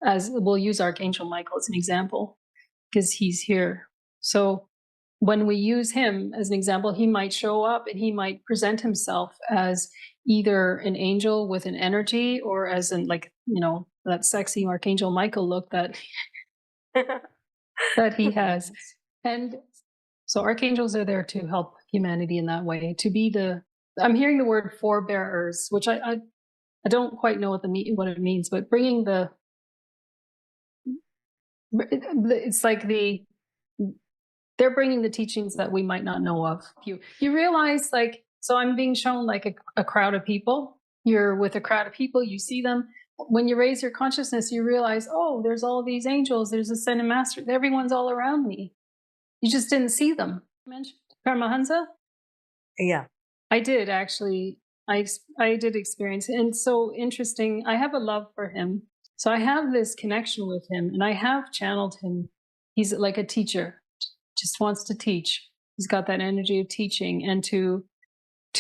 as we'll use Archangel Michael as an example, because he's here. So when we use him as an example, he might show up and he might present himself as either an angel with an energy, or as in, like, that sexy Archangel Michael look that that he has. And so archangels are there to help humanity in that way, to be I'm hearing the word forebearers, which I don't quite know what it means, but bringing it's like they're bringing the teachings that we might not know of. You realize, like, so I'm being shown like a crowd of people. You're with a crowd of people, you see them. When you raise your consciousness, you realize, oh, there's all these angels, there's ascended masters, everyone's all around me. You just didn't see them. Mentioned Paramahansa? Yeah. I did actually. I did experience it. And so interesting. I have a love for him. So I have this connection with him, and I have channeled him. He's like a teacher, just wants to teach. He's got that energy of teaching, and to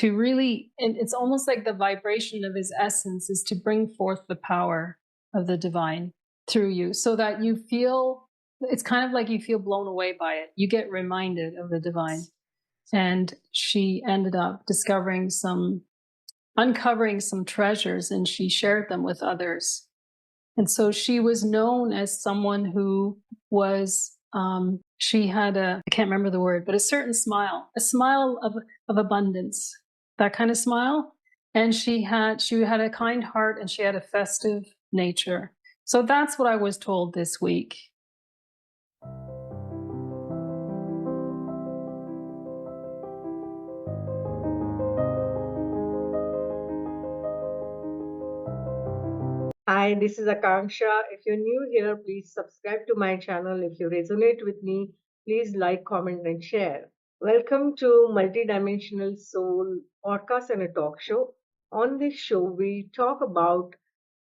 really, and it's almost like the vibration of his essence is to bring forth the power of the divine through you, so that you feel, it's kind of like you feel blown away by it. You get reminded of the divine. And she ended up uncovering some treasures, and she shared them with others. And so she was known as someone who was, she had I can't remember the word, but a certain smile, a smile of abundance, that kind of smile. And she had a kind heart, and she had a festive nature. So that's what I was told this week. Hi, this is Akanksshaa. If you're new here, please subscribe to my channel. If you resonate with me, please like, comment, and share. Welcome to Multidimensional Soul Podcast and a Talk Show. On this show, we talk about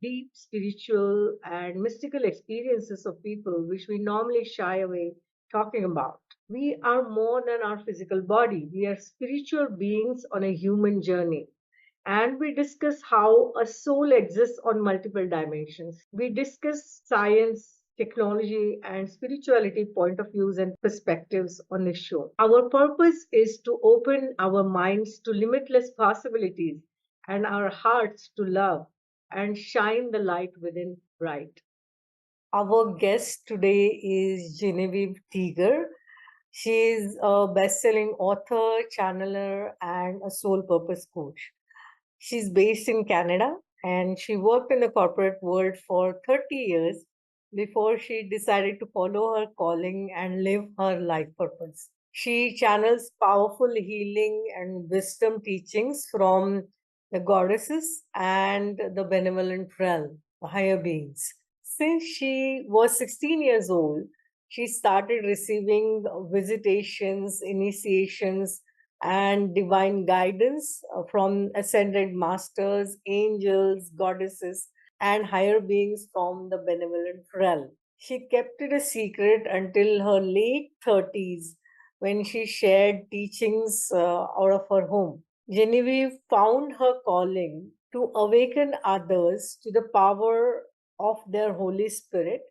deep spiritual and mystical experiences of people which we normally shy away talking about. We are more than our physical body. We are spiritual beings on a human journey, and we discuss how a soul exists on multiple dimensions. We discuss science, technology, and spirituality point of views and perspectives on this show. Our purpose is to open our minds to limitless possibilities and our hearts to love and shine the light within bright. Our guest today is Genevieve Taeger. She is a best-selling author, channeler, and a soul purpose coach. She's based in Canada, and she worked in the corporate world for 30 years before she decided to follow her calling and live her life purpose. She channels powerful healing and wisdom teachings from the goddesses and the benevolent realm, the higher beings. Since she was 16 years old, she started receiving visitations, initiations, and divine guidance from ascended masters, angels, goddesses, and higher beings from the benevolent realm. She kept it a secret until her late 30s, when she shared teachings out of her home. Genevieve found her calling to awaken others to the power of their Holy Spirit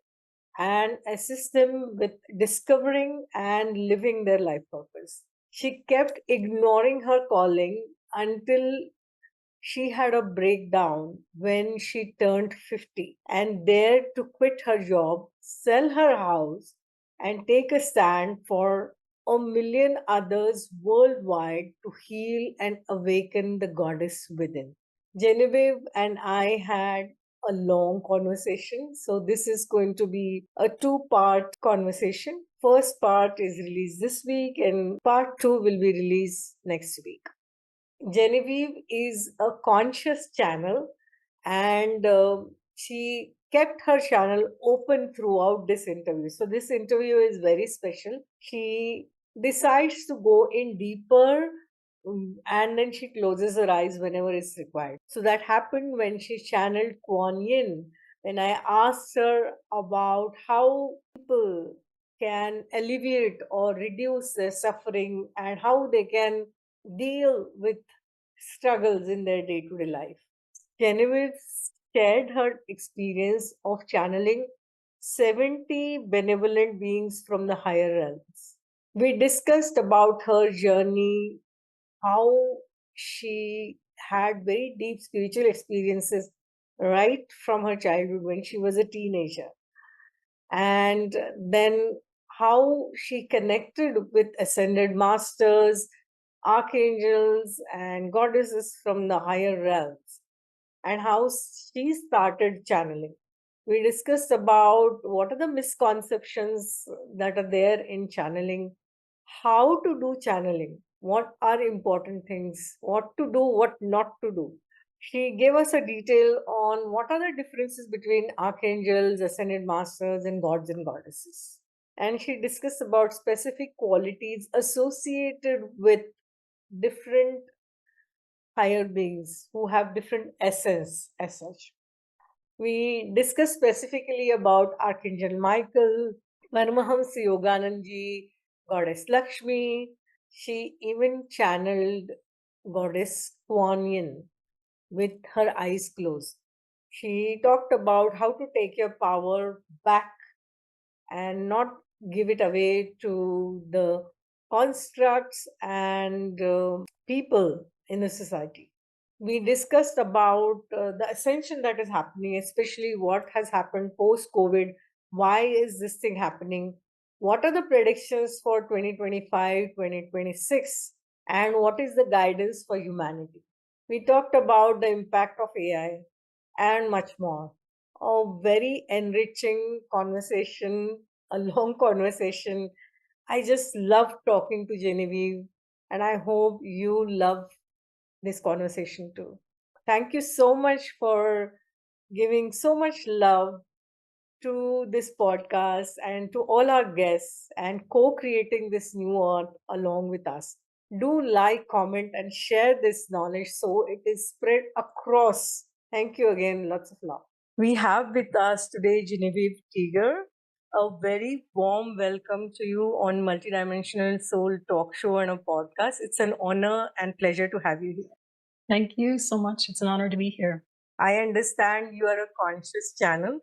and assist them with discovering and living their life purpose. She kept ignoring her calling until she had a breakdown when she turned 50 and dared to quit her job, sell her house, and take a stand for a million others worldwide to heal and awaken the goddess within. Genevieve and I had a long conversation. So this is going to be a two-part conversation. First part is released this week, and part two will be released next week. Genevieve is a conscious channel, and she kept her channel open throughout this interview. So this interview is very special. She decides to go in deeper, and then she closes her eyes whenever it's required. So that happened when she channeled Kuan Yin. When I asked her about how people can alleviate or reduce their suffering and how they can deal with struggles in their day-to-day life. Genevieve shared her experience of channeling 70 benevolent beings from the higher realms. We discussed about her journey, how she had very deep spiritual experiences right from her childhood when she was a teenager, and then how she connected with ascended masters, archangels, and goddesses from the higher realms, and how she started channeling. We discussed about what are the misconceptions that are there in channeling, how to do channeling, what are important things, what to do, what not to do. She gave us a detail on what are the differences between archangels, ascended masters, and gods and goddesses. And she discussed about specific qualities associated with different higher beings who have different essence as such. We discussed specifically about Archangel Michael, Paramahansa Yogananda, Goddess Lakshmi. She even channeled Goddess Kuan Yin with her eyes closed. She talked about how to take your power back and not give it away to the constructs and people in the society. We discussed about the ascension that is happening, especially what has happened post COVID. Why is this thing happening? What are the predictions for 2025, 2026? And what is the guidance for humanity? We talked about the impact of AI and much more. A very enriching conversation, a long conversation. I just love talking to Genevieve, and I hope you love this conversation too. Thank you so much for giving so much love to this podcast and to all our guests and co creating this new earth along with us. Do like, comment, and share this knowledge so it is spread across. Thank you again. Lots of love. We have with us today Genevieve Taeger. A very warm welcome to you on Multidimensional Soul Talk Show and a podcast. It's an honor and pleasure to have you here. Thank you so much. It's an honor to be here. I understand you are a conscious channel.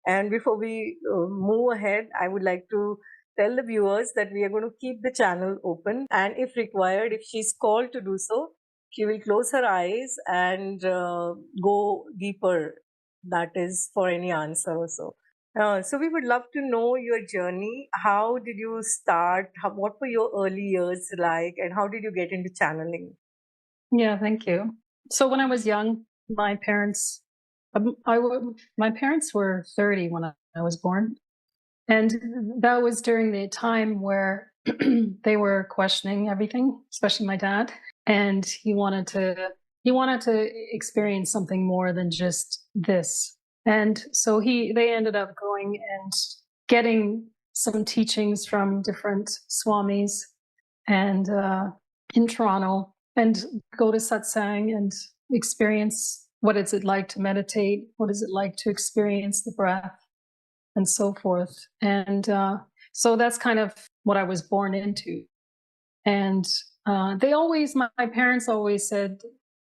And before we move ahead, I would like to tell the viewers that we are going to keep the channel open. And if required, if she's called to do so, she will close her eyes and go deeper. That is for any answer or so. So we would love to know your journey. How did you start? What were your early years like? And how did you get into channeling? Yeah, thank you. So when I was young, my parents were 30 when I was born. And that was during the time where they were questioning everything, especially my dad. And he wanted to experience something more than just this. And so they ended up going and getting some teachings from different swamis and in Toronto, and go to satsang and experience what is it like to meditate, what is it like to experience the breath, and so forth. And so that's kind of what I was born into. And my parents always said,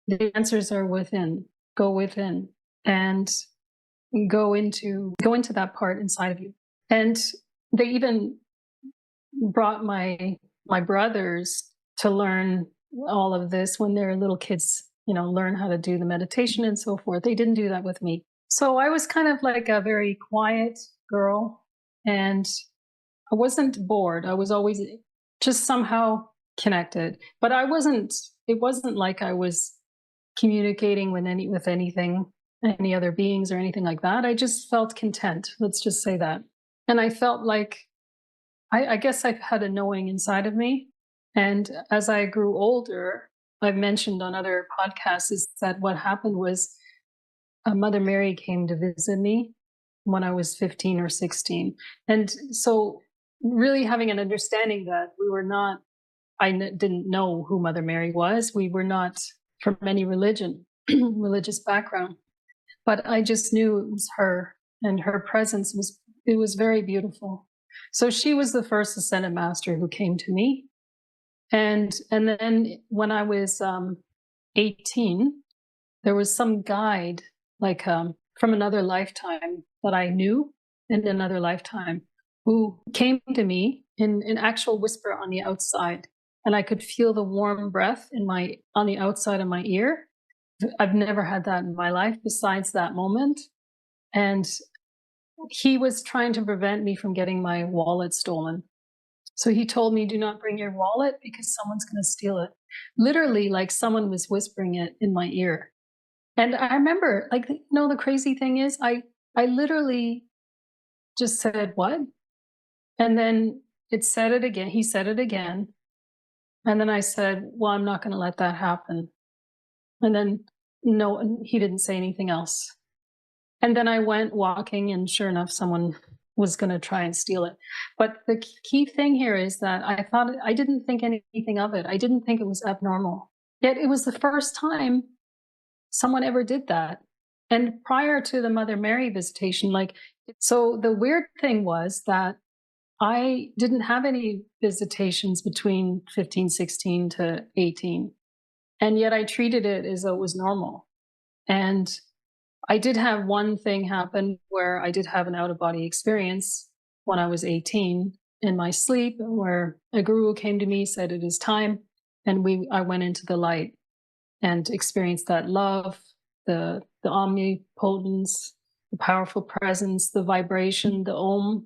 the answers are within. Go within and go into that part inside of you. And they even brought my brothers to learn all of this when they're little kids, learn how to do the meditation and so forth. They didn't do that with me. So I was kind of like a very quiet girl, and I wasn't bored. I was always just somehow connected, but it wasn't like I was communicating with anything, any other beings or anything like that. I just felt content. Let's just say that. And I felt like, I guess I've had a knowing inside of me. And as I grew older, I've mentioned on other podcasts is that what happened was Mother Mary came to visit me when I was 15 or 16. And so really having an understanding that didn't know who Mother Mary was. We were not from any religious background, but I just knew it was her, and her presence was very beautiful. So she was the first ascended master who came to me. And then when I was 18, there was some guide, like from another lifetime that I knew, in another lifetime who came to me in an actual whisper on the outside, and I could feel the warm breath on the outside of my ear. I've never had that in my life besides that moment. And he was trying to prevent me from getting my wallet stolen. So he told me, do not bring your wallet because someone's going to steal it. Literally, like someone was whispering it in my ear. And I remember, like, the crazy thing is, I literally just said, what? And then it said it again. He said it again. And then I said, well, I'm not going to let that happen. And then, no, he didn't say anything else. And then I went walking, and sure enough, someone was going to try and steal it. But the key thing here is that I didn't think anything of it. I didn't think it was abnormal. Yet it was the first time someone ever did that. And prior to the Mother Mary visitation, so the weird thing was that I didn't have any visitations between 15, 16 to 18. And yet I treated it as though it was normal. And I did have one thing happen where I did have an out-of-body experience when I was 18 in my sleep, where a guru came to me, said it is time, and I went into the light and experienced that love, the omnipotence, the powerful presence, the vibration, the Om,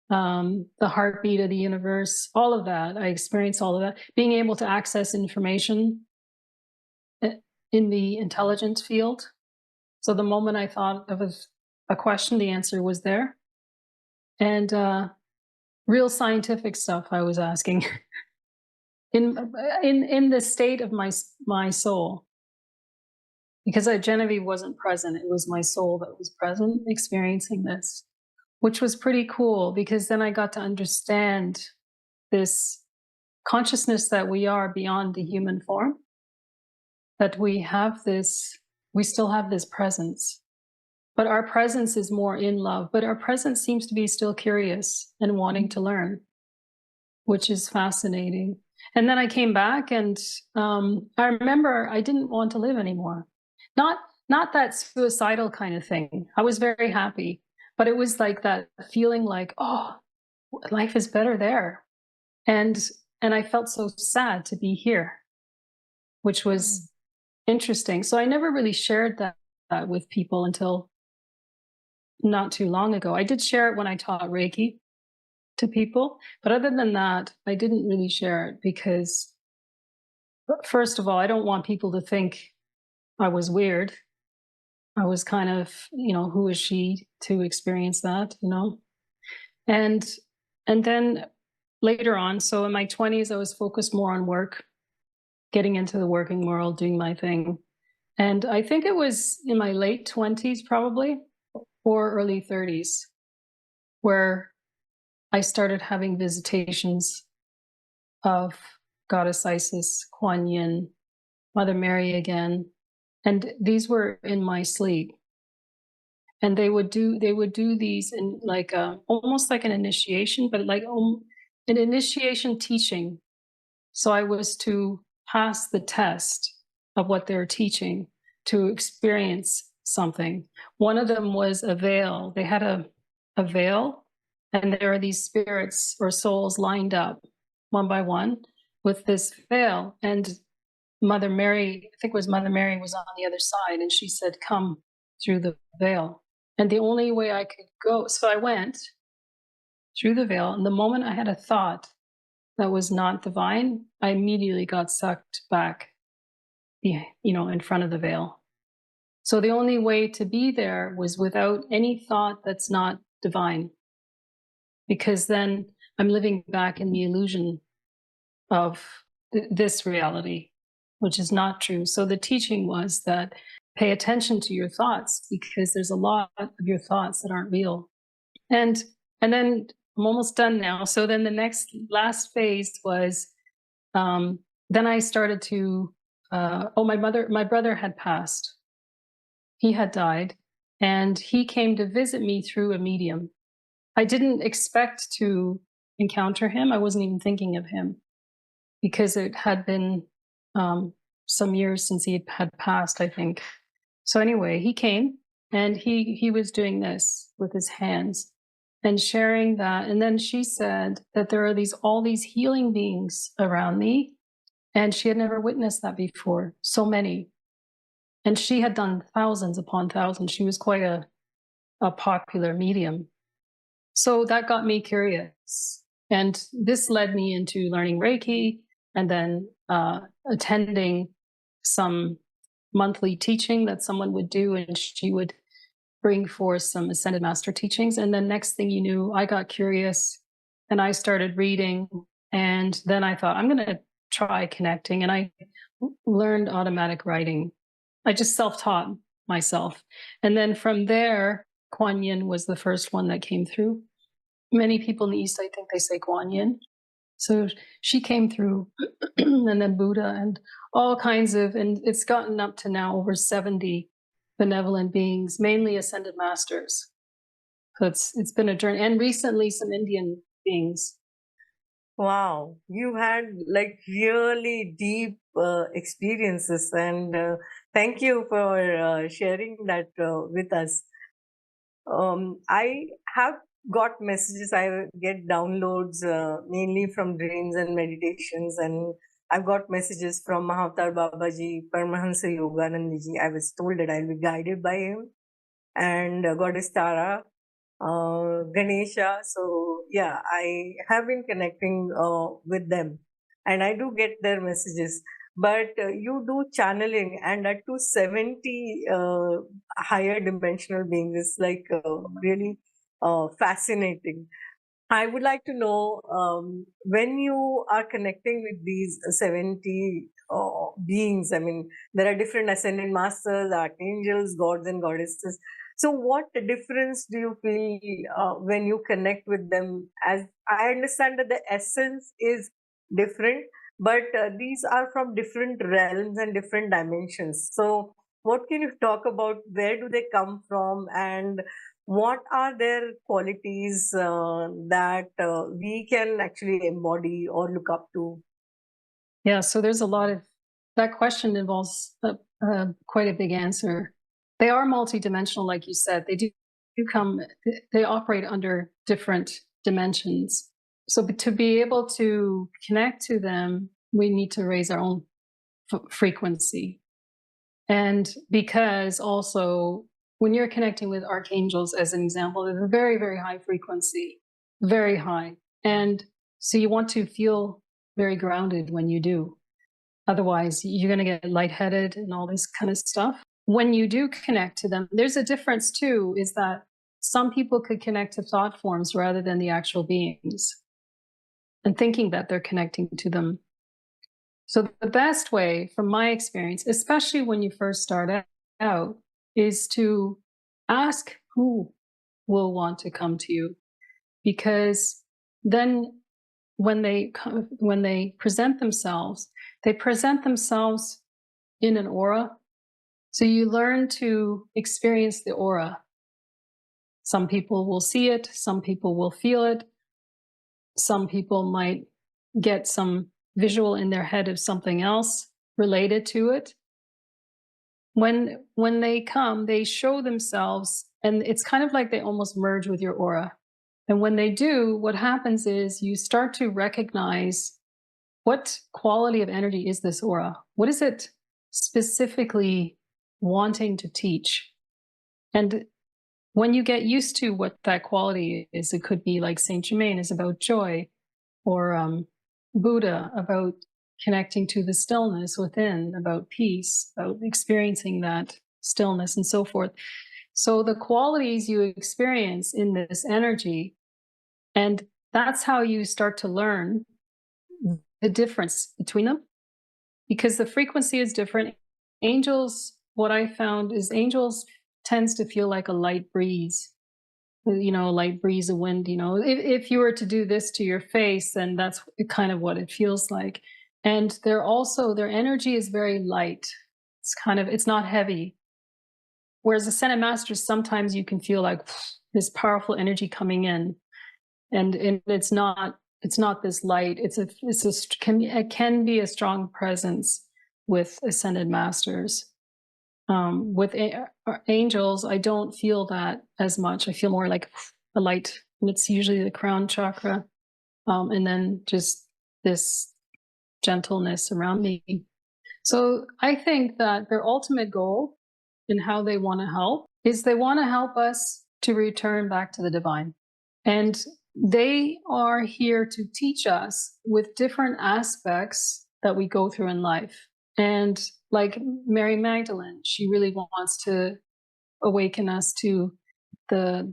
the heartbeat of the universe, all of that. I experienced all of that. Being able to access information in the intelligence field. So the moment I thought of a question, the answer was there. And real scientific stuff I was asking in the state of my soul. Because Genevieve wasn't present. It was my soul that was present experiencing this, which was pretty cool, because then I got to understand this consciousness that we are beyond the human form, that we still have this presence, but our presence is more in love, but our presence seems to be still curious and wanting to learn, which is fascinating. And then I came back, and I remember I didn't want to live anymore. Not that suicidal kind of thing. I was very happy, but it was like that feeling like, oh, life is better there. And I felt so sad to be here, which was interesting. So I never really shared that with people until not too long ago. I did share it when I taught Reiki to people, but other than that, I didn't really share it because, first of all, I don't want people to think I was weird. I was kind of, who is she to experience that, And then later on, so in my 20s, I was focused more on work, getting into the working world, doing my thing. And I think it was in my late 20s, probably, or early 30s, where I started having visitations of Goddess Isis, Kuan Yin, Mother Mary again. And these were in my sleep. And they would do these in like almost like an initiation, but like an initiation teaching. So I was to pass the test of what they were teaching to experience something. One of them was a veil. They had a veil, and there are these spirits or souls lined up one by one with this veil. And Mother Mary, I think it was Mother Mary, was on the other side, and she said, come through the veil. And the only way I could go, so I went through the veil, and the moment I had a thought that was not divine, I immediately got sucked back, in front of the veil. So the only way to be there was without any thought that's not divine, because then I'm living back in the illusion of this reality, which is not true. So the teaching was that pay attention to your thoughts, because there's a lot of your thoughts that aren't real. And then I'm almost done now. So then the last phase was, then I started to, my brother had passed. He had died, and he came to visit me through a medium. I didn't expect to encounter him. I wasn't even thinking of him, because it had been some years since he had passed, I think. So anyway, he came, and he was doing this with his hands. and sharing that. And then she said that there are all these healing beings around me, and she had never witnessed that before. So many. And she had done thousands upon thousands. She was quite a popular medium. So that got me curious. And this led me into learning Reiki and then attending some monthly teaching that someone would do, and she would bring forth some Ascended Master teachings. And then next thing you knew, I got curious and I started reading. And then I thought, I'm going to try connecting. And I learned automatic writing. I just self-taught myself. And then from there, Kuan Yin was the first one that came through. Many people in the East, I think they say Kuan Yin. So she came through, and then Buddha and all kinds of, and it's gotten up to now over 70 benevolent beings, mainly ascended masters. So it's been a journey, and recently some Indian beings. Wow, you had like really deep experiences, and thank you for sharing that with us. I have got messages, I get downloads mainly from dreams and meditations, and I've got messages from Mahavatar Babaji, Paramahansa Yogananda ji. I was told that I'll be guided by him, and Goddess Tara, Ganesha. So yeah, I have been connecting with them, and I do get their messages. But you do channeling, and at 270 higher dimensional beings is like really fascinating. I would like to know, when you are connecting with these 70 beings, I mean, there are different ascended masters, archangels, gods, and goddesses. So, what difference do you feel when you connect with them? As I understand that the essence is different, but these are from different realms and different dimensions. So, what can you talk about? Where do they come from? And what are their qualities that we can actually embody or look up to? Yeah, so there's a lot of, that question involves quite a big answer. They are multidimensional, like you said. They do come, they operate under different dimensions. So to be able to connect to them, we need to raise our own frequency. And because also, when you're connecting with archangels, as an example, they're a very, very high frequency, very high. And so you want to feel very grounded when you do. Otherwise, you're going to get lightheaded and all this kind of stuff. When you do connect to them, there's a difference too, is that some people could connect to thought forms rather than the actual beings, and thinking that they're connecting to them. So the best way, from my experience, especially when you first start out, is to ask who will want to come to you, because then when they present themselves, they present themselves in an aura. So you learn to experience the aura. Some people will see it, some people will feel it, some people might get some visual in their head of something else related to it. When they come, they show themselves, and it's kind of like they almost merge with your aura. And when they do, what happens is you start to recognize, what quality of energy is this aura? What is it specifically wanting to teach? And when you get used to what that quality is, it could be like Saint Germain is about joy, or Buddha about connecting to the stillness within, about peace, about experiencing that stillness, and so forth. So the qualities you experience in this energy, and that's how you start to learn the difference between them, because the frequency is different. Angels, what I found is angels tends to feel like a light breeze, a light breeze of wind. If you were to do this to your face, then that's kind of what it feels like. And their energy is very light. It's not heavy. Whereas ascended masters, sometimes you can feel like this powerful energy coming in, and it's not this light. It can be a strong presence with ascended masters. With angels, I don't feel that as much. I feel more like a light And it's usually the crown chakra. And then just this gentleness around me. So I think that their ultimate goal in how they want to help is they want to help us to return back to the divine. And they are here to teach us with different aspects that we go through in life. And like Mary Magdalene, she really wants to awaken us to the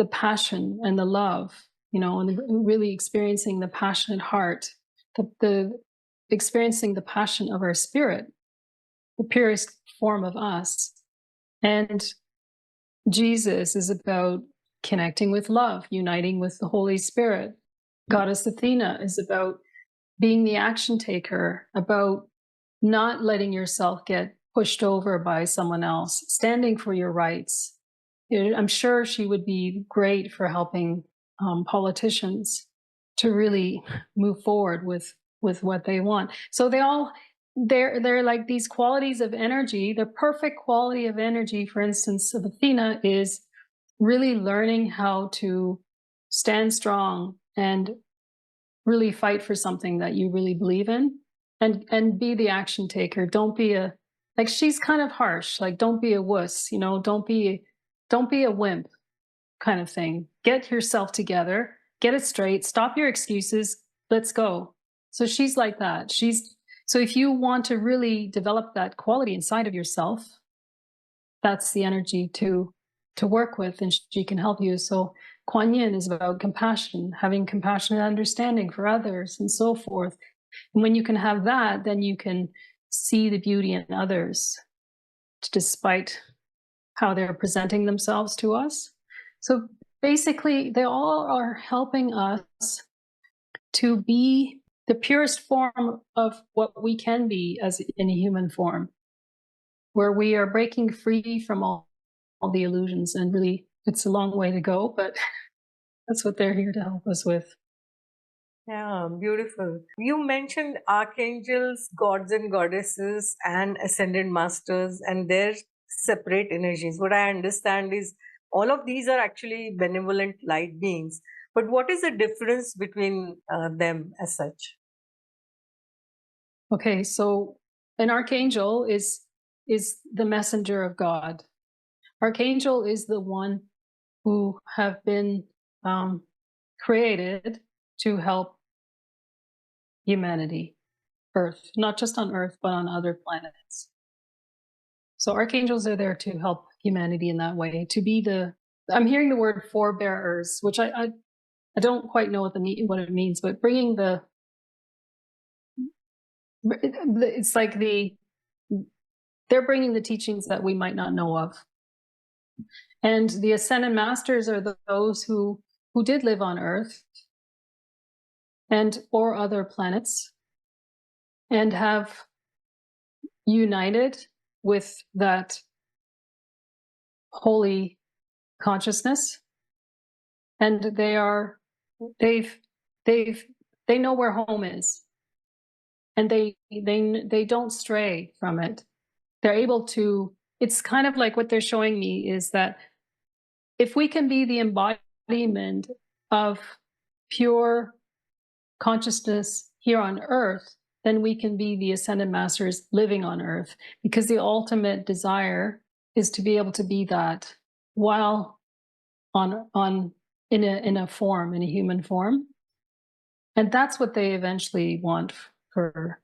passion and the love, and really experiencing the passionate heart, the experiencing the passion of our spirit, the purest form of us. And Jesus is about connecting with love, uniting with the Holy Spirit. Goddess Athena is about being the action taker, about not letting yourself get pushed over by someone else, standing for your rights. I'm sure she would be great for helping politicians to really move forward with what they want. So they're like these qualities of energy. The perfect quality of energy, for instance, of Athena is really learning how to stand strong and really fight for something that you really believe in, and be the action taker. Don't be like, she's kind of harsh, like, don't be a wuss, don't be a wimp kind of thing. Get yourself together, get it straight, stop your excuses, let's go. So she's like that. So if you want to really develop that quality inside of yourself, that's the energy to work with, and she can help you. So Kuan Yin is about compassion, having compassionate understanding for others and so forth. And when you can have that, then you can see the beauty in others, despite how they're presenting themselves to us. So basically, they all are helping us to be the purest form of what we can be as in a human form, where we are breaking free from all the illusions. And really, it's a long way to go, but that's what they're here to help us with. Yeah, beautiful. You mentioned archangels, gods and goddesses, and ascended masters and their separate energies. What I understand is all of these are actually benevolent light beings. But what is the difference between them as such? Okay, so an archangel is the messenger of God. Archangel is the one who have been created to help humanity, Earth, not just on Earth, but on other planets. So archangels are there to help humanity in that way, to be I'm hearing the word forebearers, which I don't quite know what it means, but bringing it's like they're bringing the teachings that we might not know of. And the ascended masters are those who did live on Earth or other planets, and have united with that holy consciousness. And they know where home is, and they don't stray from it. They're able to, it's kind of like what they're showing me is that if we can be the embodiment of pure consciousness here on Earth, then we can be the ascended masters living on Earth, because the ultimate desire is to be able to be that while in a human form. And that's what they eventually want for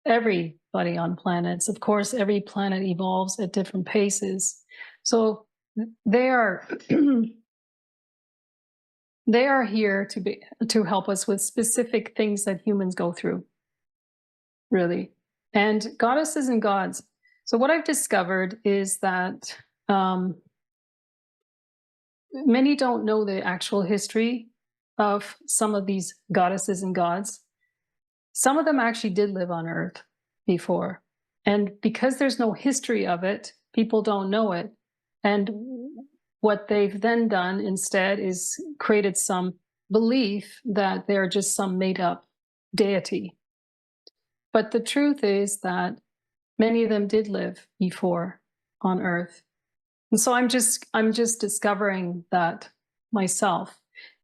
everybody on planets. Of course, every planet evolves at different paces. So they are they are here to help us with specific things that humans go through, really. And goddesses and gods. So what I've discovered is that many don't know the actual history of some of these goddesses and gods. Some of them actually did live on Earth before. And because there's no history of it, people don't know it. And what they've then done instead is created some belief that they're just some made up deity. But the truth is that many of them did live before on Earth. And so I'm just discovering that myself.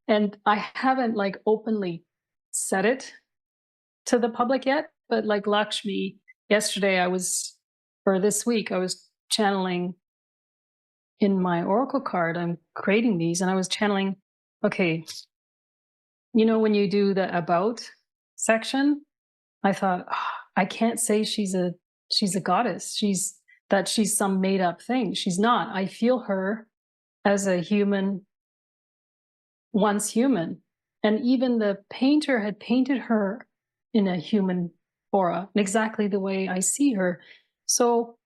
And I haven't like openly said it to the public yet, but like Lakshmi, yesterday or this week, I was channeling in my oracle card. I'm creating these and I was channeling, okay, when you do the about section, I thought, I can't say she's a goddess. She's some made up thing. She's not. I feel her as a human, once human. And even the painter had painted her in a human aura, exactly the way I see her. So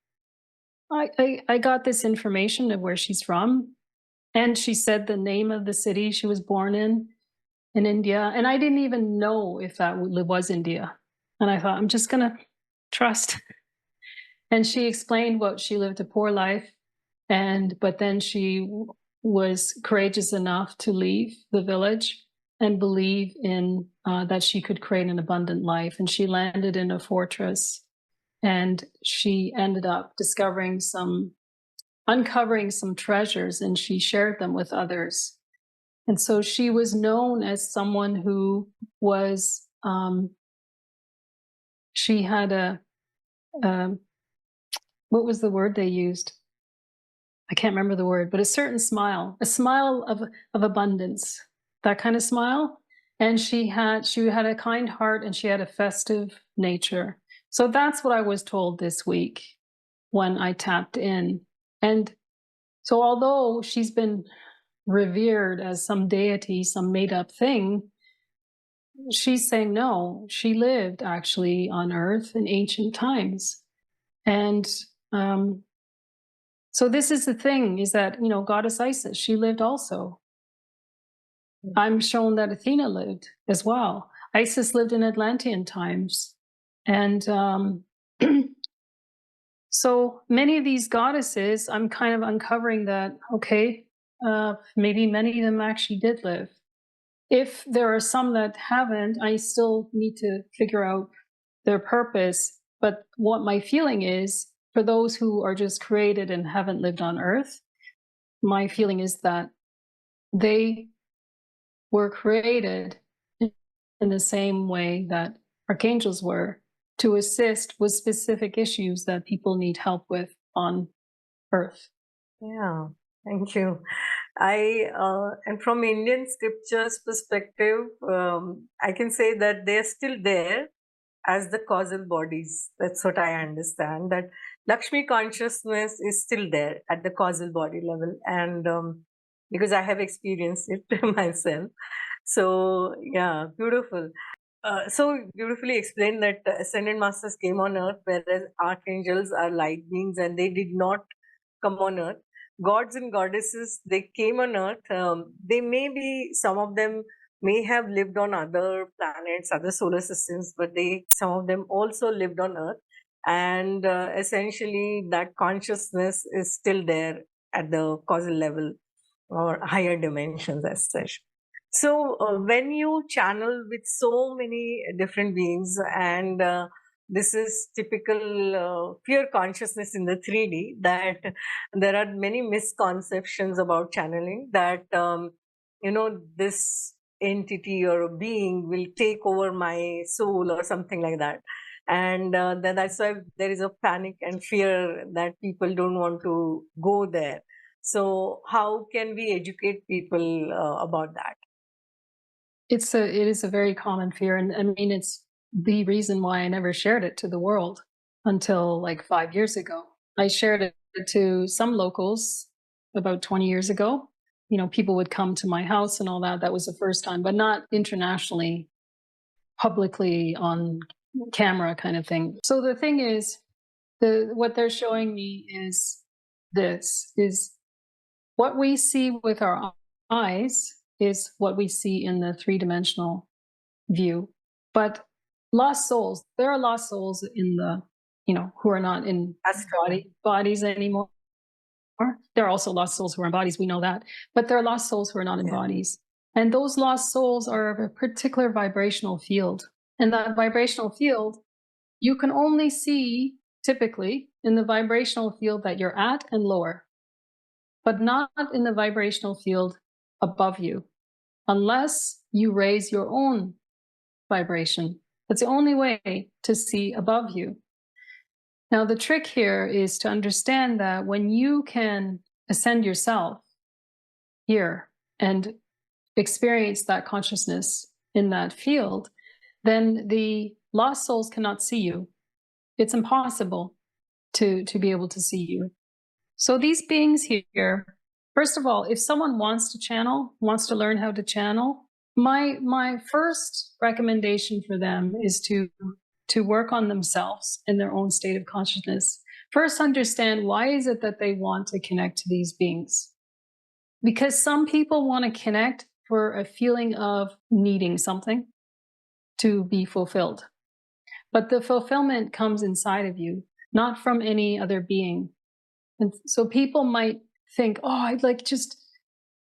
I got this information of where she's from. And she said the name of the city she was born in India. And I didn't even know if that was India. And I thought, I'm just going to trust. And she explained what she lived a poor life. But then she was courageous enough to leave the village and believe in that she could create an abundant life. And she landed in a fortress and she ended up uncovering some treasures, and she shared them with others. And so she was known as someone who was, she had what was the word they used? I can't remember the word, but a certain smile, a smile of abundance, that kind of smile. And she had a kind heart and she had a festive nature. So that's what I was told this week when I tapped in. And so although she's been revered as some deity, some made up thing, she's saying no, she lived actually on earth in ancient times. And so this is the thing, is that, Goddess Isis, she lived also. I'm shown that Athena lived as well. Isis lived in Atlantean times. And so many of these goddesses, I'm kind of uncovering that, okay, maybe many of them actually did live. If there are some that haven't, I still need to figure out their purpose. But what my feeling is, for those who are just created and haven't lived on Earth, my feeling is that they were created in the same way that archangels were, to assist with specific issues that people need help with on Earth. Yeah, thank you. And from Indian scriptures perspective, I can say that they're still there as the causal bodies. That's what I understand, that Lakshmi consciousness is still there at the causal body level. And because I have experienced it myself. So, yeah, beautiful. So beautifully explained that ascended masters came on earth, whereas archangels are light beings and they did not come on earth. Gods and goddesses, they came on earth. They may be, some of them may have lived on other planets, other solar systems, but some of them also lived on earth. And essentially that consciousness is still there at the causal level or higher dimensions as such. So when you channel with so many different beings, and this is typical pure consciousness in the 3D, that there are many misconceptions about channeling, that this entity or a being will take over my soul or something like that. And that's why there is a panic and fear that people don't want to go there. So how can we educate people about that? It is a very common fear. And I mean, it's the reason why I never shared it to the world until like 5 years ago. I shared it to some locals about 20 years ago. People would come to my house and all that. That was the first time, but not internationally, publicly on camera kind of thing. So the thing is, what they're showing me is what we see with our eyes is what we see in the three-dimensional view. But lost souls, there are lost souls in the, who are not in bodies anymore. There are also lost souls who are in bodies, we know that. But there are lost souls who are not in bodies. And those lost souls are of a particular vibrational field. And that vibrational field, you can only see typically in the vibrational field that you're at and lower, but not in the vibrational field above you. unless you raise your own vibration. That's the only way to see above you. Now, the trick here is to understand that when you can ascend yourself here and experience that consciousness in that field, then the lost souls cannot see you. It's impossible to be able to see you. So these beings here, first of all, if someone wants to channel, wants to learn how to channel, my first recommendation for them is to work on themselves in their own state of consciousness. First, understand why is it that they want to connect to these beings? Because some people want to connect for a feeling of needing something to be fulfilled. But the fulfillment comes inside of you, not from any other being. And so people might think, oh, I'd like just,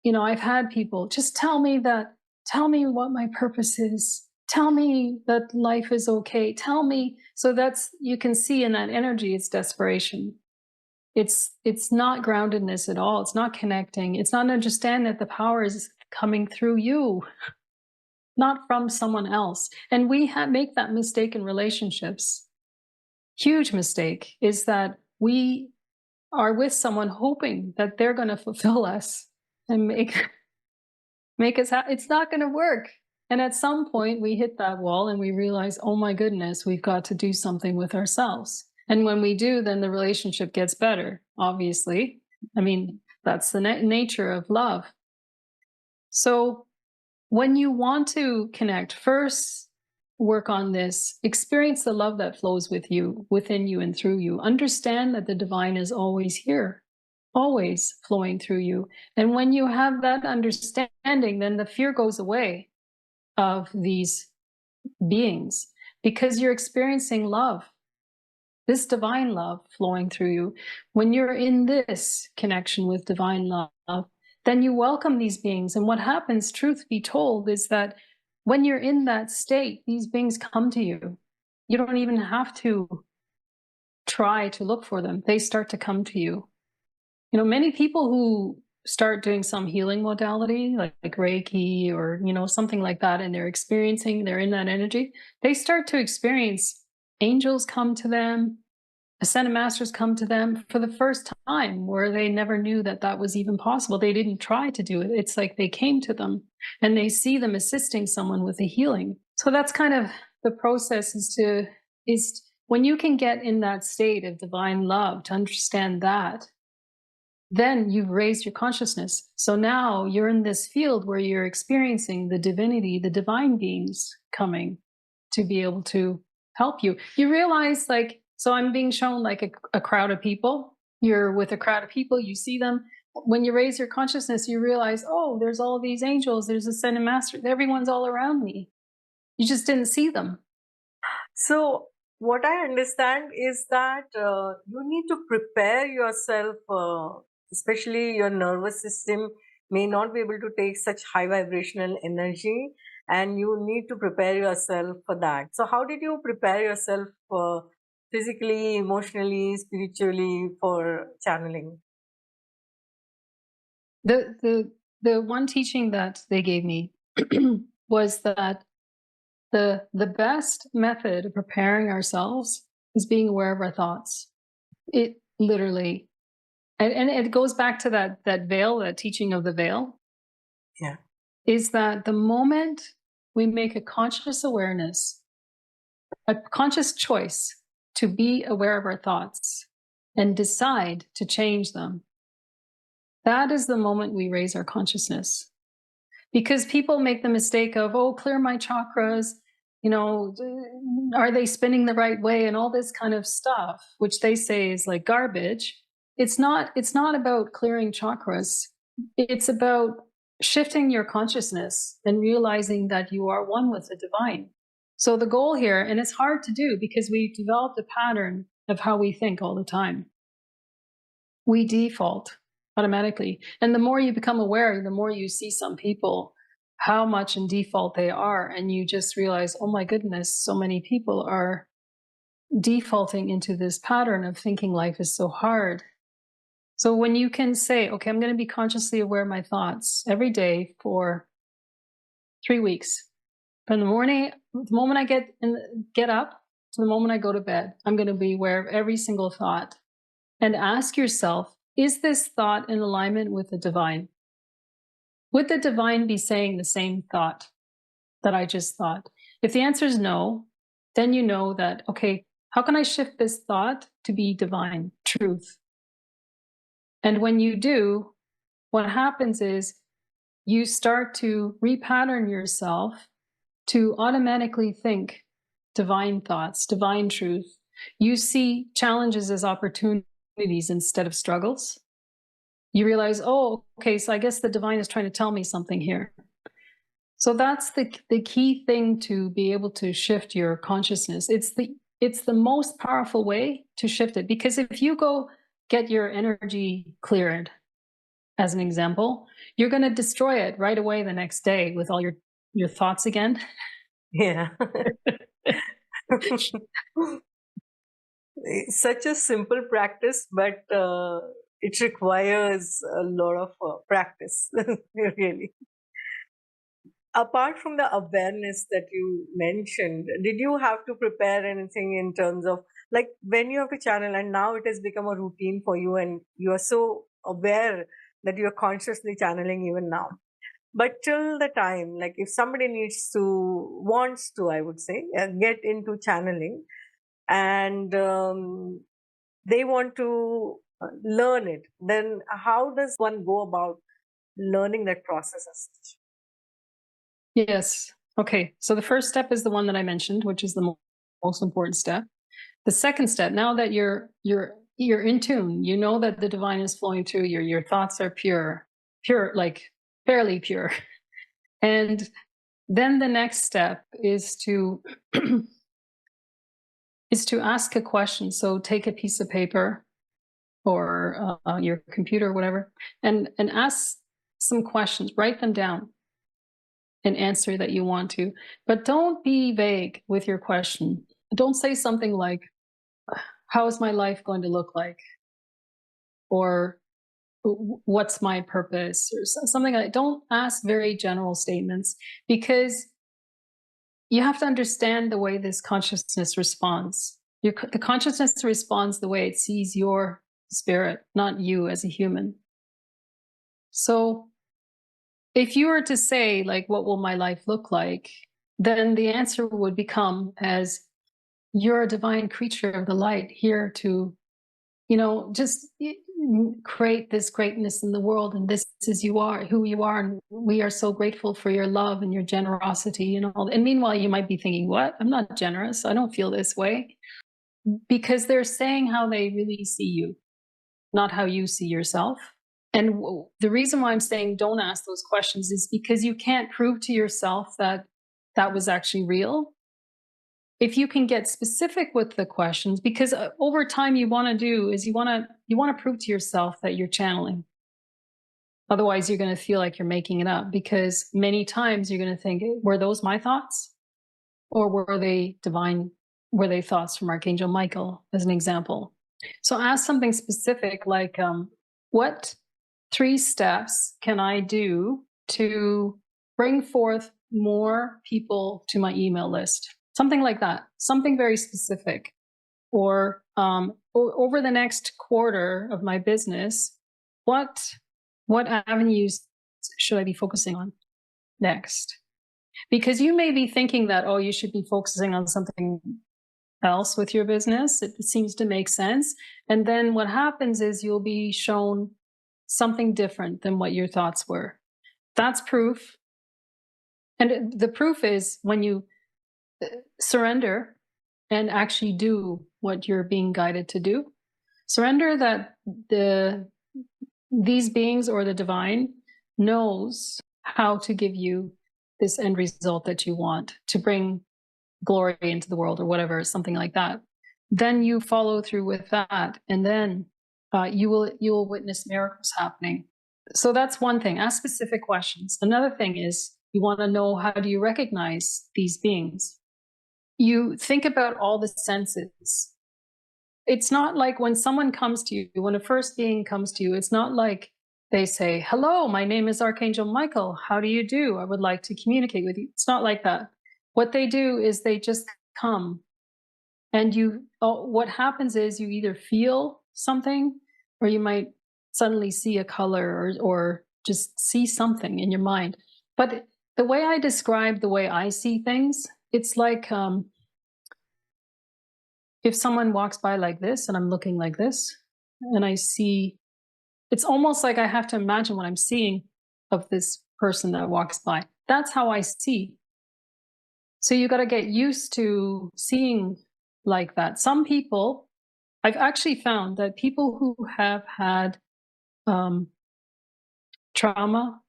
I've had people just tell me what my purpose is. Tell me that life is okay. Tell me. So you can see in that energy, it's desperation. It's not groundedness at all. It's not connecting. It's not understanding that the power is coming through you, not from someone else. And we make that mistake in relationships. Huge mistake is that we are with someone hoping that they're going to fulfill us and make us happy. It's not going to work. And at some point we hit that wall and we realize, oh my goodness, we've got to do something with ourselves. And when we do, then the relationship gets better, obviously. I mean, that's the nature of love. So when you want to connect, first work on this. Experience the love that flows with you, within you and through you. Understand that the divine is always here, always flowing through you. And when you have that understanding, then the fear goes away of these beings because you're experiencing love, this divine love flowing through you. When you're in this connection with divine love, then you welcome these beings. And what happens, truth be told, is that when you're in that state, these beings come to you. You don't even have to try to look for them. They start to come to you. Many people who start doing some healing modality, like Reiki or, something like that, and they're in that energy, they start to experience angels come to them, ascended masters come to them for the first time, where they never knew that was even possible. They didn't try to do it. It's like they came to them and they see them assisting someone with a healing. So that's kind of the process, is when you can get in that state of divine love, to understand that, then you've raised your consciousness. So now you're in this field where you're experiencing the divinity, the divine beings coming to be able to help you. You realize, so I'm being shown like a crowd of people. You're with a crowd of people, you see them. When you raise your consciousness, you realize, oh, there's all these angels, there's ascended masters, everyone's all around me. You just didn't see them. So what I understand is that you need to prepare yourself, especially your nervous system may not be able to take such high vibrational energy, and you need to prepare yourself for that. So how did you prepare yourself physically, emotionally, spiritually for channeling? The one teaching that they gave me was that the best method of preparing ourselves is being aware of our thoughts. It literally, and it goes back to that veil, that teaching of the veil. Yeah. Is that the moment we make a conscious awareness, a conscious choice to be aware of our thoughts and decide to change them, that is the moment we raise our consciousness. Because people make the mistake of, oh, clear my chakras, are they spinning the right way, and all this kind of stuff, which they say is like garbage. It's not about clearing chakras. It's about shifting your consciousness and realizing that you are one with the divine. So the goal here, and it's hard to do because we've developed a pattern of how we think all the time. We default automatically. And the more you become aware, the more you see some people, how much in default they are. And you just realize, oh my goodness, so many people are defaulting into this pattern of thinking life is so hard. So when you can say, okay, I'm going to be consciously aware of my thoughts every day for 3 weeks. From the moment I get up to the moment I go to bed, I'm going to be aware of every single thought. And ask yourself, is this thought in alignment with the divine? Would the divine be saying the same thought that I just thought? If the answer is no, then you know that, okay, how can I shift this thought to be divine, truth? And when you do, what happens is you start to repattern yourself to automatically think divine thoughts, divine truth. You see challenges as opportunities instead of struggles. You realize, oh, okay, so I guess the divine is trying to tell me something here. So that's the key thing to be able to shift your consciousness. It's the most powerful way to shift it, because if you go get your energy cleared, as an example, you're going to destroy it right away the next day with all your thoughts again. Yeah. It's such a simple practice, but it requires a lot of practice, really. Apart from the awareness that you mentioned, did you have to prepare anything in terms of, like, when you have to channel and now it has become a routine for you and you are so aware that you are consciously channeling even now? But till the time, like, if somebody wants to, I would say, get into channeling, and they want to learn it, then how does one go about learning that process as such? Yes. Okay. So the first step is the one that I mentioned, which is the most important step. The second step, now that you're in tune, you know that the divine is flowing through you, your thoughts are pure, like fairly pure. And then the next step is to ask a question. So take a piece of paper or your computer or whatever, and ask some questions. Write them down, an answer that you want to, but don't be vague with your question. Don't say something like, how is my life going to look like? Or what's my purpose? Or something like that. Don't ask very general statements, because you have to understand the way this consciousness responds. The consciousness responds the way it sees your spirit, not you as a human. So if you were to say, like, what will my life look like? Then the answer would become as, you're a divine creature of the light, here to, just create this greatness in the world. And this is who you are. And we are so grateful for your love and your generosity and all. And meanwhile, you might be thinking, what? I'm not generous. I don't feel this way. Because they're saying how they really see you, not how you see yourself. And the reason why I'm saying don't ask those questions is because you can't prove to yourself that that was actually real. If you can get specific with the questions, because over time you want to prove to yourself that you're channeling. Otherwise, you're going to feel like you're making it up, because many times you're going to think, were those my thoughts? Or were they divine? Were they thoughts from Archangel Michael, as an example? So ask something specific, like, what 3 steps can I do to bring forth more people to my email list? Something like that, something very specific. Or over the next quarter of my business, what avenues should I be focusing on next? Because you may be thinking that, oh, you should be focusing on something else with your business. It seems to make sense. And then what happens is you'll be shown something different than what your thoughts were. That's proof. And the proof is when you surrender and actually do what you're being guided to do. Surrender that these beings or the divine knows how to give you this end result that you want, to bring glory into the world or whatever, something like that. Then you follow through with that, and then you will witness miracles happening. So that's one thing. Ask specific questions. Another thing is, you want to know, how do you recognize these beings? You think about all the senses. It's not like when someone comes to you, when a first being comes to you, it's not like they say, "Hello, my name is Archangel Michael. How do you do? I would like to communicate with you." It's not like that. What they do is they just come, and what happens is you either feel something, or you might suddenly see a color, or just see something in your mind. But the way I describe the way I see things, it's like, if someone walks by like this and I'm looking like this, and I see, it's almost like I have to imagine what I'm seeing of this person that walks by. That's how I see. So you got to get used to seeing like that. Some people, I've actually found that people who have had um, trauma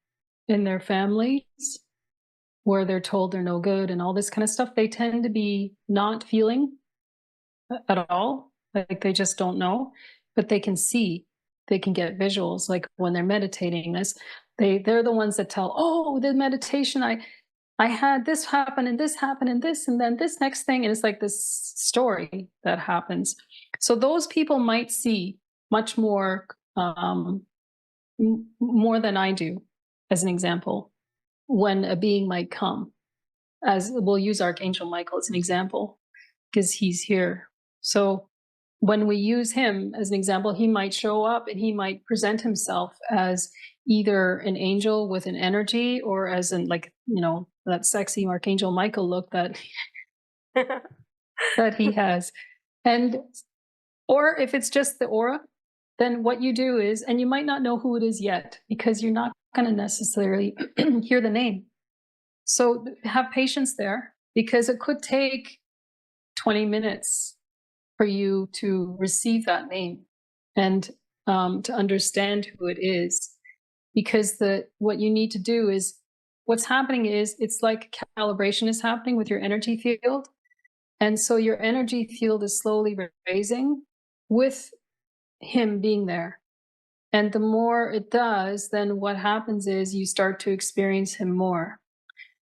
in their families, where they're told they're no good and all this kind of stuff, they tend to be not feeling at all. Like they just don't know, but they can see, they can get visuals. Like when they're meditating, they're the ones that tell, "Oh, the meditation, I had this happen and this happened and this and then this next thing," and it's like this story that happens. So those people might see much more, more than I do, as an example, when a being might come. As we'll use Archangel Michael as an example, because he's here. So when we use him as an example, he might show up and he might present himself as either an angel with an energy, or as in, like, that sexy Archangel Michael look that that he has. And or if it's just the aura, then what you do is, and you might not know who it is yet, because you're not going to necessarily hear the name. So have patience there, because it could take 20 minutes for you to receive that name, and to understand who it is. Because what you need to do is, what's happening is, it's like calibration is happening with your energy field. And so your energy field is slowly raising with him being there. And the more it does, then what happens is you start to experience him more.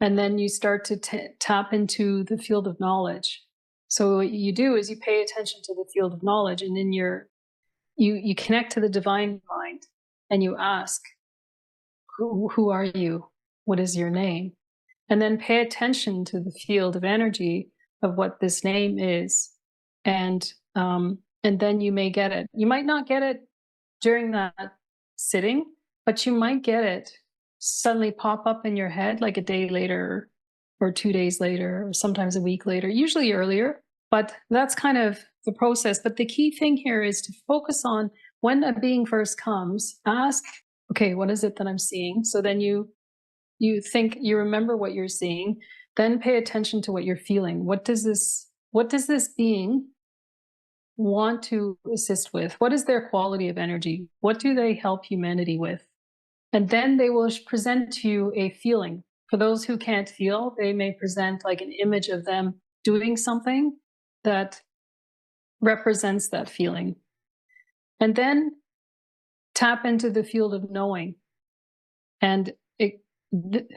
And then you start to tap into the field of knowledge. So what you do is you pay attention to the field of knowledge, and then you connect to the divine mind, and you ask, who are you? What is your name? And then pay attention to the field of energy of what this name is. And then you may get it. You might not get it during that sitting, but you might get it suddenly pop up in your head like a day later, or 2 days later, or sometimes a week later, usually earlier. But that's kind of the process. But the key thing here is to focus on, when a being first comes, ask, okay, what is it that I'm seeing? So then you think, you remember what you're seeing, then pay attention to what you're feeling. What does this being want to assist with? What is their quality of energy? What do they help humanity with? And then they will present to you a feeling. For those who can't feel, they may present like an image of them doing something that represents that feeling. And then tap into the field of knowing. And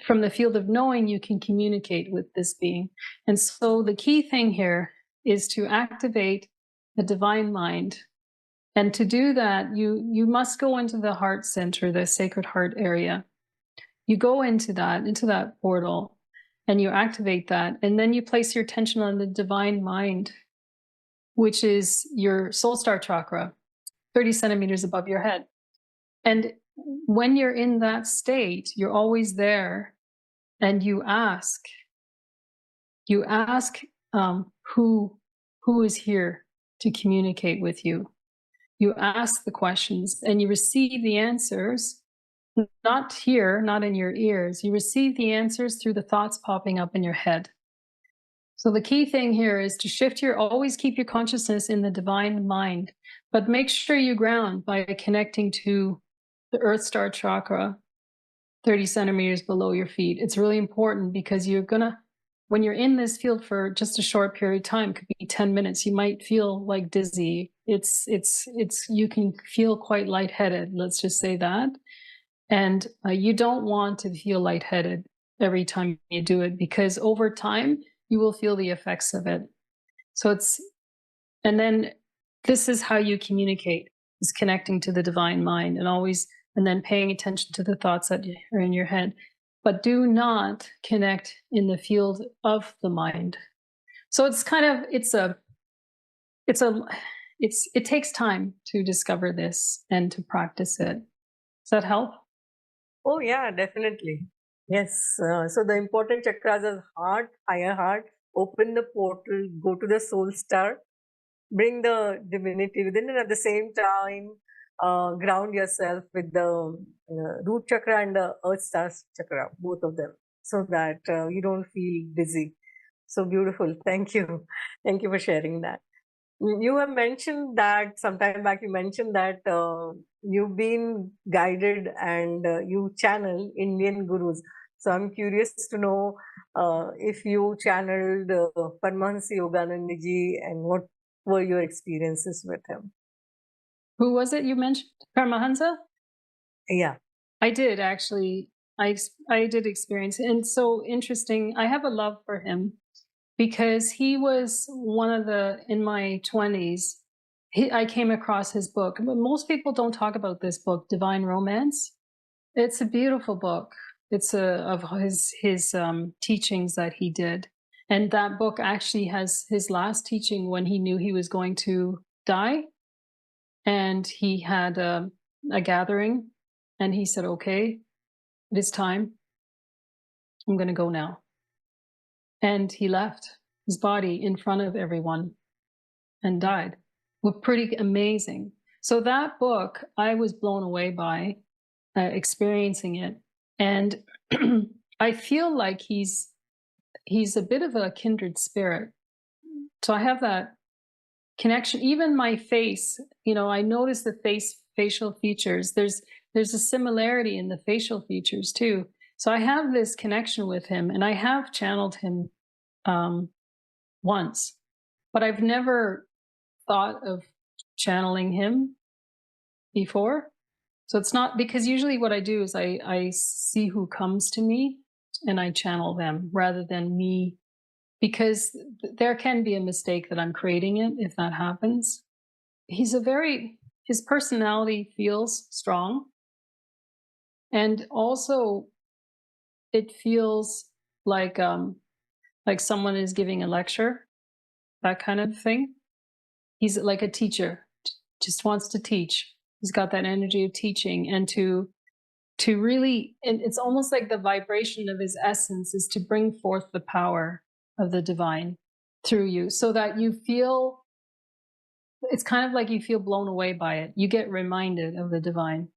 from the field of knowing, you can communicate with this being. And so the key thing here is to activate the divine mind. And to do that, you must go into the heart center, the sacred heart area. You go into that portal, and you activate that. And then you place your attention on the divine mind, which is your soul star chakra, 30 centimeters above your head. And when you're in that state, you're always there, and you ask who is here to communicate with you. You ask the questions, and you receive the answers, not here, not in your ears. You receive the answers through the thoughts popping up in your head. So the key thing here is to always keep your consciousness in the divine mind, but make sure you ground by connecting to the Earth Star chakra, 30 centimeters below your feet. It's really important, because when you're in this field for just a short period of time, could be 10 minutes, you might feel like dizzy. You can feel quite lightheaded. Let's just say that. And you don't want to feel lightheaded every time you do it, because over time you will feel the effects of it. And then this is how you communicate, is connecting to the divine mind, and always and then paying attention to the thoughts that are in your head. But do not connect in the field of the mind. So it's kind of it takes time to discover this and to practice it. Does that help? Oh, yeah, definitely. Yes. So the important chakras are heart, higher heart, open the portal, go to the soul star, bring the divinity within, and at the same time, ground yourself with the root chakra and the earth star chakra, both of them, so that you don't feel dizzy. So beautiful. Thank you. Thank you for sharing that. You have mentioned that sometime back, you mentioned that you've been guided and you channel Indian gurus. So I'm curious to know if you channeled Paramahansa Yogananda ji, and what were your experiences with him? Who was it you mentioned? Paramahansa? Yeah. I did actually. I did experience it. And so interesting. I have a love for him because he was one of the, in my 20s, I came across his book. But most people don't talk about this book, Divine Romance. It's a beautiful book. It's of his teachings that he did. And that book actually has his last teaching when he knew he was going to die. And he had a gathering and he said, okay, it is time. I'm going to go now. And he left his body in front of everyone and died. Well, pretty amazing. So that book, I was blown away by experiencing it. And I feel like he's a bit of a kindred spirit. So I have that connection. Even my face, I notice the facial features. There's a similarity in the facial features too. So I have this connection with him, and I have channeled him once, but I've never thought of channeling him before. So it's not, because usually what I do is I see who comes to me and I channel them rather than me, because there can be a mistake that I'm creating it if that happens. His personality feels strong, and also it feels like someone is giving a lecture, that kind of thing. He's like a teacher, just wants to teach. He's got that energy of teaching, and to really, and it's almost like the vibration of his essence is to bring forth the power of the divine through you, so that you feel, it's kind of like you feel blown away by it. You get reminded of the divine.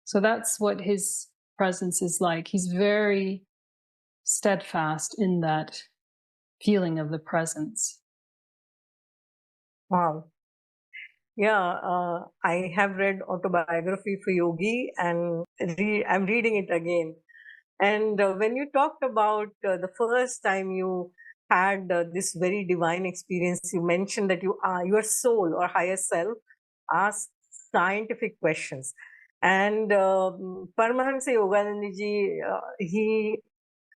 So that's what his presence is like. He's very steadfast in that feeling of the presence. Wow. Yeah, I have read autobiography for Yogi, and I'm reading it again. And when you talked about the first time you had this very divine experience, you mentioned that your soul or higher self asked scientific questions. And Paramahansa Yogananda ji, he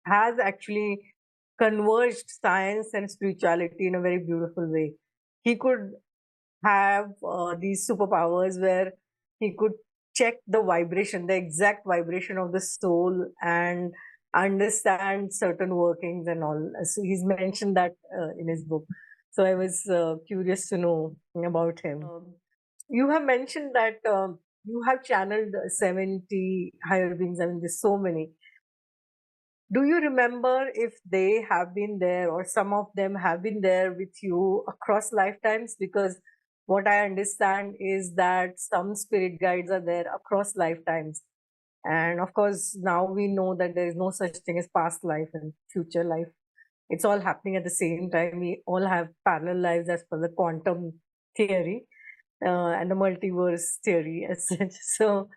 has actually converged science and spirituality in a very beautiful way. He could have these superpowers where he could check the vibration, the exact vibration of the soul, and understand certain workings and all. So he's mentioned that in his book. So I was curious to know about him. You have mentioned that you have channeled 70 higher beings. I mean, there's so many. Do you remember if they have been there, or some of them have been there with you across lifetimes? Because what I understand is that some spirit guides are there across lifetimes. And of course, now we know that there is no such thing as past life and future life. It's all happening at the same time. We all have parallel lives as per the quantum theory and the multiverse theory as such. So,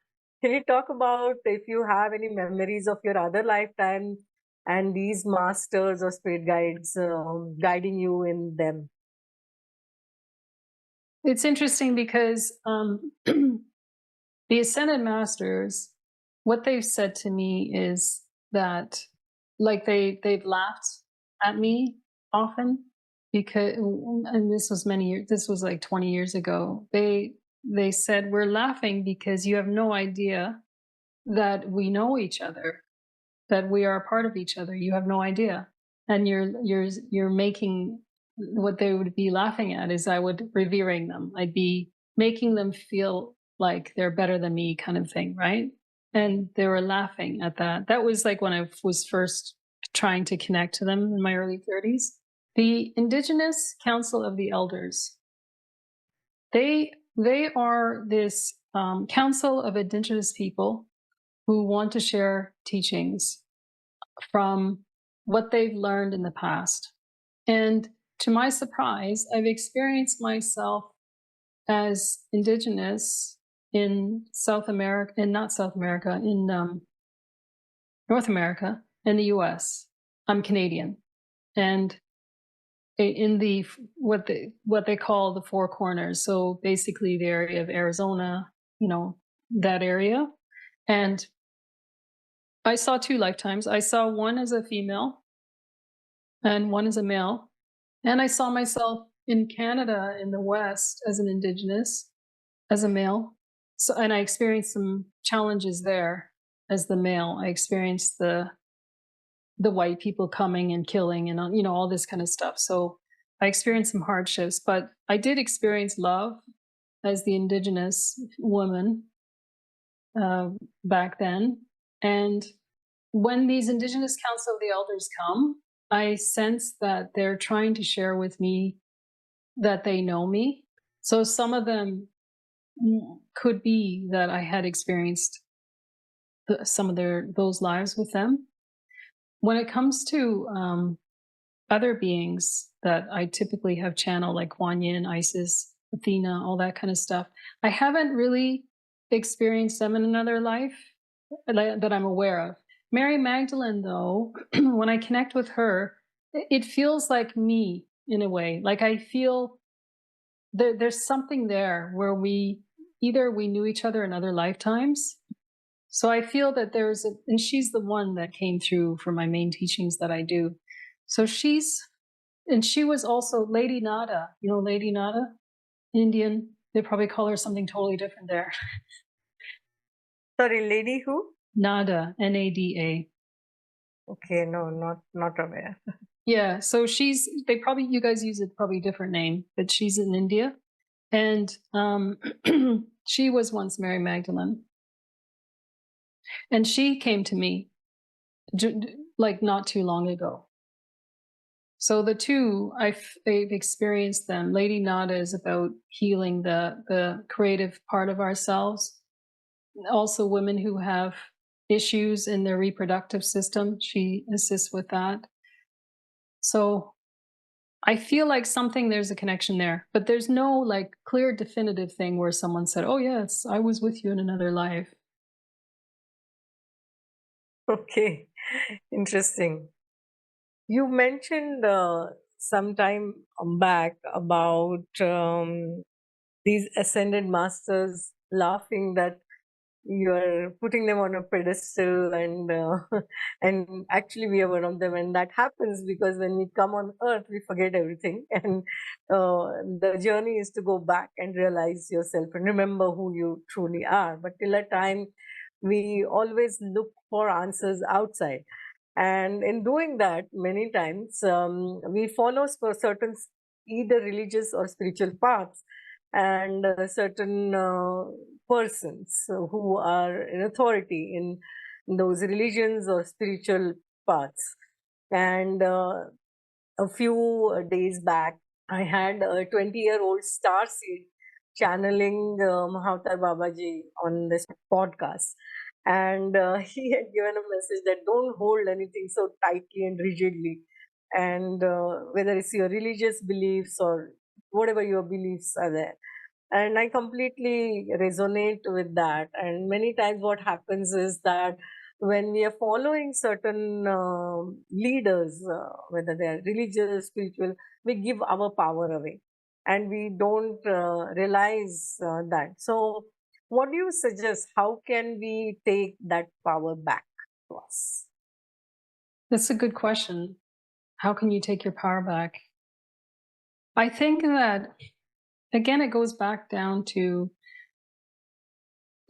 can you talk about if you have any memories of your other lifetime and these masters or spirit guides guiding you in them? It's interesting because the Ascended Masters, what they've said to me is that, like, they've laughed at me often, because, and this was many years, this was like 20 years ago. They said, we're laughing because you have no idea that we know each other, that we are a part of each other. You have no idea. And you're making, what they would be laughing at is I would revering them. I'd be making them feel like they're better than me, kind of thing, right? And they were laughing at that. That was like when I was first trying to connect to them in my early 30s. The Indigenous Council of the Elders, they are this council of Indigenous people who want to share teachings from what they've learned in the past. And to my surprise, I've experienced myself as Indigenous in South America, and not South America, in North America, in the US. I'm Canadian. And in the what they call the Four Corners, so basically the area of Arizona, that area. And I saw two lifetimes. I saw one as a female and one as a male. And I saw myself in Canada in the West as an Indigenous, as a male. So, and I experienced some challenges there as the male. I experienced the white people coming and killing and all this kind of stuff. So I experienced some hardships, but I did experience love as the Indigenous woman back then. And when these Indigenous Council of the Elders come, I sense that they're trying to share with me that they know me. So some of them could be that I had experienced some of those lives with them. When it comes to other beings that I typically have channeled, like Kuan Yin, Isis, Athena, all that kind of stuff, I haven't really experienced them in another life that I'm aware of. Mary Magdalene, though, when I connect with her, it feels like me in a way. Like I feel there's something there where we knew each other in other lifetimes. So I feel that and she's the one that came through for my main teachings that I do. So she was also Lady Nada. You know Lady Nada? Indian. They probably call her something totally different there. Sorry, lady who? Nada, Nada. Okay, no, not aware. Yeah, so you guys use a probably different name, but she's in India. And she was once Mary Magdalene. And she came to me like not too long ago. So the two, I've experienced them. Lady Nada is about healing the creative part of ourselves. Also women who have issues in their reproductive system, she assists with that. So I feel like there's a connection there, but there's no like clear definitive thing where someone said, oh yes, I was with you in another life. Okay, interesting. You mentioned some time back about these ascended masters laughing that you're putting them on a pedestal, and actually we are one of them, and that happens because when we come on earth we forget everything, and the journey is to go back and realize yourself and remember who you truly are. But till that time we always look for answers outside, and in doing that many times we follow for certain either religious or spiritual paths, and certain persons who are in authority in those religions or spiritual paths. And a few days back, I had a 20-year-old starseed channeling Mahavtar Babaji on this podcast. And he had given a message that don't hold anything so tightly and rigidly. And whether it's your religious beliefs or whatever your beliefs are there. And I completely resonate with that. And many times what happens is that when we are following certain leaders, whether they are religious, spiritual, we give our power away and we don't realize that. So what do you suggest? How can we take that power back to us? That's a good question. How can you take your power back? I think that, again, it goes back down to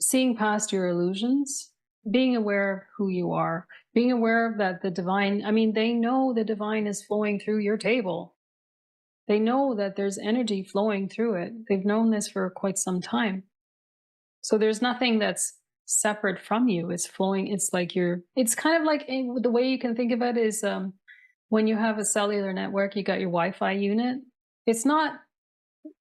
seeing past your illusions being aware of who you are, being aware of that the divine, I mean, they know the divine is flowing through your table. They know that there's energy flowing through it. They've known this for quite some time. So there's nothing that's separate from you. It's flowing. It's like it's kind of like the way you can think of it is when you have a cellular network, you got your Wi-Fi unit. It's not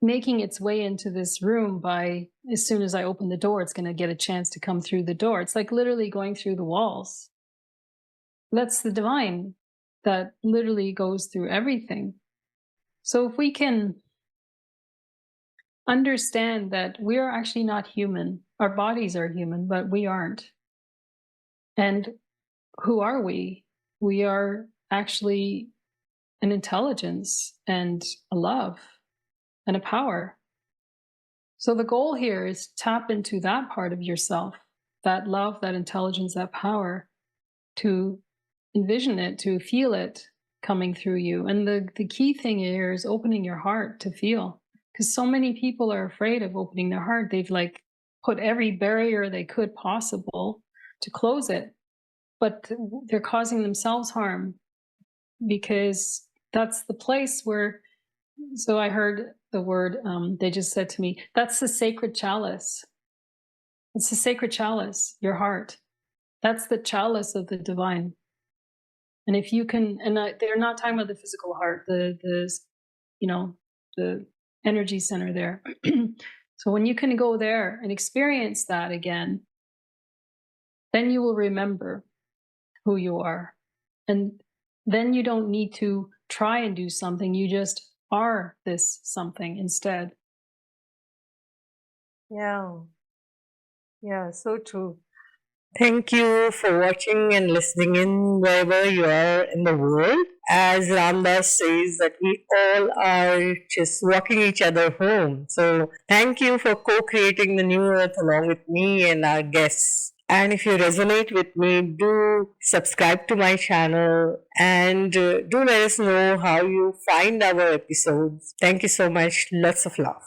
making its way into this room by as soon as I open the door, it's going to get a chance to come through the door. It's like literally going through the walls. That's the divine that literally goes through everything. So if we can understand that we're actually not human, our bodies are human, but we aren't. And who are we? We are actually an intelligence and a love and a power. So the goal here is to tap into that part of yourself, that love, that intelligence, that power, to envision it, to feel it coming through you. And the key thing here is opening your heart to feel, because so many people are afraid of opening their heart. They've like put every barrier they could possible to close it, but they're causing themselves harm, because that's the place where, so I heard the word, they just said to me, that's the sacred chalice. It's the sacred chalice, your heart. That's the chalice of the divine. And if you can, and they're not talking about the physical heart, the energy center there. So when you can go there and experience that again, then you will remember who you are. And then you don't need to try and do something. You just are this something instead. Yeah. Yeah, so true. Thank you for watching and listening in wherever you are in the world. As Ramdas says, that we all are just walking each other home. So thank you for co-creating the new earth along with me and our guests. And if you resonate with me, do subscribe to my channel and do let us know how you find our episodes. Thank you so much. Lots of love.